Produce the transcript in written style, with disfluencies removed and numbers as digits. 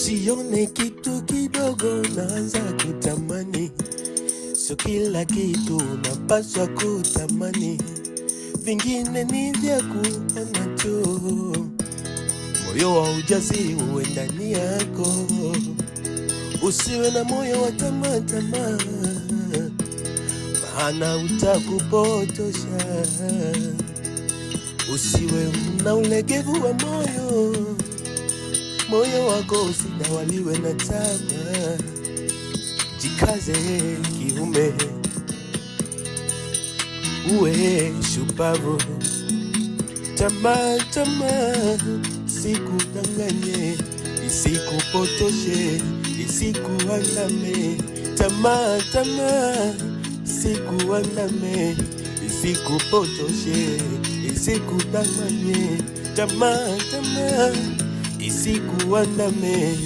Usione kitu kidogo naanza kutamani, so kila kitu napaswa kutamani, vingine ni vya kuona tu. Moyo wa ujasiri uwe ndani yako, usiwe na moyo wa tamaa, maana utakupotosha. Usiwe na ulegevu wa moyo wako usidawaliwe na tamaa. Jikaze kiume, uwe shupavu. Tamaa isikudanganye, isikupotoshe, isikuandame. Tamaa isikuandame, isikupotoshe, isikudanganye. Tamaa isikuandame.